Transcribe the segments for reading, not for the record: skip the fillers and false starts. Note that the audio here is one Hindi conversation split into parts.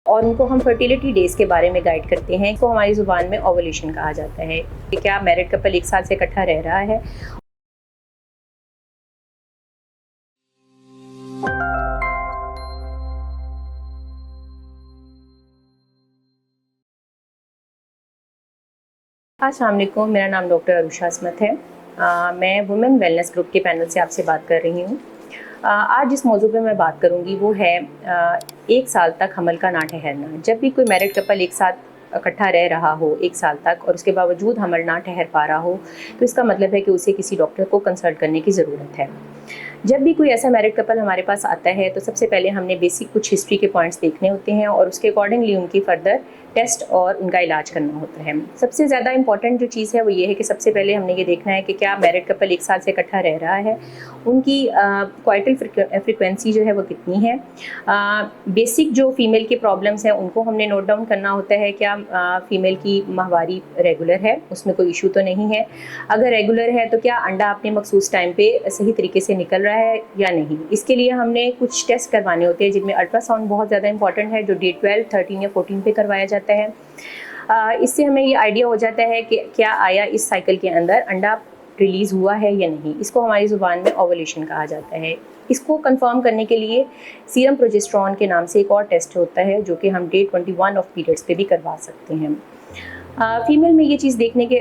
और उनको हम फर्टिलिटी डेज के बारे में गाइड करते हैं। इसको हमारी ज़ुबान में ओवुलेशन कहा जाता है कि क्या मैरिड कपल एक साल से इकट्ठा रह रहा है। अस्सलाम वालेकुम, मेरा नाम डॉक्टर अरुषा अस्मत है। मैं वुमेन वेलनेस ग्रुप के पैनल से आपसे बात कर रही हूँ। आज जिस मौजू पे मैं बात करूँगी वो है एक साल तक हमल का ना ठहरना। जब भी कोई मैरिड कपल एक साथ इकट्ठा रह रहा हो एक साल तक और उसके बावजूद हमल ना ठहर पा रहा हो, तो इसका मतलब है कि उसे किसी डॉक्टर को कंसल्ट करने की ज़रूरत है। जब भी कोई ऐसा मैरिड कपल हमारे पास आता है तो सबसे पहले हमने बेसिक कुछ हिस्ट्री के पॉइंट्स देखने होते हैं और उसके अकॉर्डिंगली उनकी फर्दर टेस्ट और उनका इलाज करना होता है। सबसे ज़्यादा इंपॉर्टेंट जो चीज़ है वो ये है कि सबसे पहले हमने ये देखना है कि क्या मैरिड कपल एक साल से इकट्ठा रह रहा है, उनकी क्वाइटल फ्रिक्वेंसी जो है वो कितनी है। बेसिक जो फीमेल के प्रॉब्लम्स हैं उनको हमने नोट डाउन करना होता है। क्या फीमेल की माहवारी रेगुलर है, उसमें कोई इशू तो नहीं है। अगर रेगुलर है तो क्या अंडा अपने मखसूस टाइम पे सही तरीके से निकल रहा है या नहीं। इसके लिए हमने कुछ टेस्ट करवाने होते हैं जिनमें अल्ट्रासाउंड बहुत ज़्यादा इंपॉर्टेंट है, जो डे 12, 13 या 14 पे करवाया जाता है। इससे हमें ये आइडिया हो जाता है कि क्या आया इस साइकिल के अंदर अंडा रिलीज़ हुआ है या नहीं। इसको हमारी ज़ुबान में ओवुलेशन कहा जाता है। इसको कंफर्म करने के लिए सीरम प्रोजेस्टेरोन के नाम से एक और टेस्ट होता है जो कि हम डे 21 ऑफ पीरियड्स पे भी करवा सकते हैं। फीमेल में ये चीज़ देखने के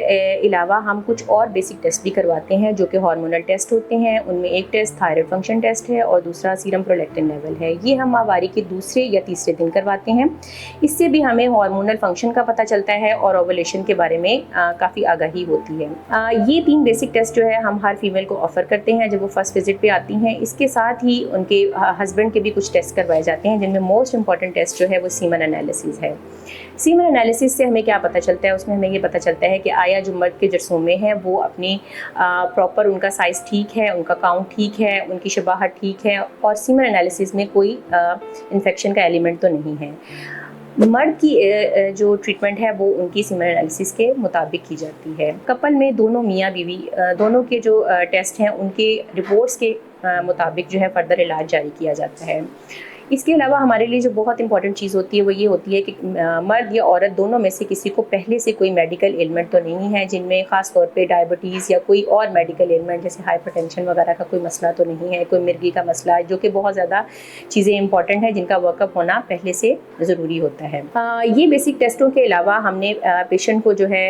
अलावा हम कुछ और बेसिक टेस्ट भी करवाते हैं जो कि हार्मोनल टेस्ट होते हैं। उनमें एक टेस्ट थायराइड फंक्शन टेस्ट है और दूसरा सीरम प्रोलैक्टिन लेवल है। ये हम माहवारी के दूसरे या तीसरे दिन करवाते हैं। इससे भी हमें हार्मोनल फंक्शन का पता चलता है और ओवुलेशन के बारे में काफ़ी आगाही होती है। ये 3 बेसिक टेस्ट जो है हम हर फीमेल को ऑफ़र करते हैं जब वो फर्स्ट विजिट पे आती हैं। इसके साथ ही उनके हस्बैंड के भी कुछ टेस्ट करवाए जाते हैं जिनमें मोस्ट इंपॉर्टेंट टेस्ट जो है वो सीमन एनालिसिस है। सीमन एनालिसिस से हमें क्या पता चलता है, उसमें हमें ये पता चलता है कि आया जो मर्द के जरसूमे हैं वो अपनी प्रॉपर उनका साइज़ ठीक है, उनका काउंट ठीक है, उनकी शबाहत ठीक है और सीमन एनालिसिस में कोई इन्फेक्शन का एलिमेंट तो नहीं है। मर्द की जो ट्रीटमेंट है वो उनकी सीमन एनालिसिस के मुताबिक की जाती है। कपल में दोनों मियाँ बीवी दोनों के जो टेस्ट हैं उनके रिपोर्ट्स के मुताबिक जो है फर्दर इलाज जारी किया जाता है। इसके अलावा हमारे लिए जो बहुत इंपॉर्टेंट चीज़ होती है वो ये होती है कि मर्द या औरत दोनों में से किसी को पहले से कोई मेडिकल एलिमेंट तो नहीं है, जिनमें ख़ास तौर पे डायबिटीज़ या कोई और मेडिकल एलिमेंट जैसे हाइपरटेंशन वगैरह का कोई मसला तो नहीं है, कोई मिर्गी का मसला है, जो कि बहुत ज़्यादा चीज़ें इंपॉर्टेंट हैं जिनका वर्कअप होना पहले से ज़रूरी होता है। ये बेसिक टेस्टों के अलावा हमने पेशेंट को जो है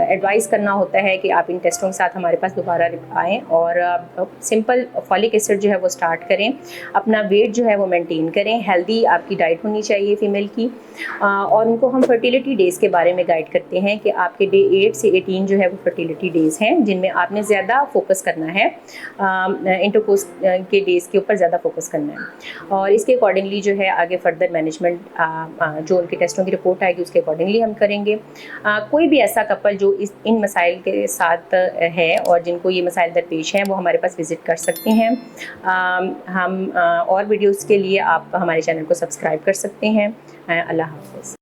एडवाइस करना होता है कि आप इन टेस्टों के साथ हमारे पास दोबारा आएँ और सिंपल फॉलिक एसिड जो है वो स्टार्ट करें, अपना वेट जो है वो मेंटेन करें, हेल्दी आपकी डाइट होनी चाहिए फीमेल की। और उनको हम फर्टिलिटी डेज़ के बारे में गाइड करते हैं कि आपके डे 8 से 18 जो है वो फर्टिलिटी डेज़ हैं जिनमें आपने ज़्यादा फोकस करना है, इंटरकोर्स के डेज़ के ऊपर ज़्यादा फोकस करना है और इसके अकॉर्डिंगली जो है आगे फर्दर मैनेजमेंट जो उनके टेस्टों की रिपोर्ट आएगी उसके अकॉर्डिंगली हम करेंगे। कोई भी ऐसा कपल जो इन मसाइल के साथ है और जिनको ये मसाइल दरपेश हैं वो हमारे पास विज़िट कर सकते हैं। हम और वीडियोज़ के लिए आप हमारे चैनल को सब्सक्राइब कर सकते हैं। अल्लाह हाफ़िज़।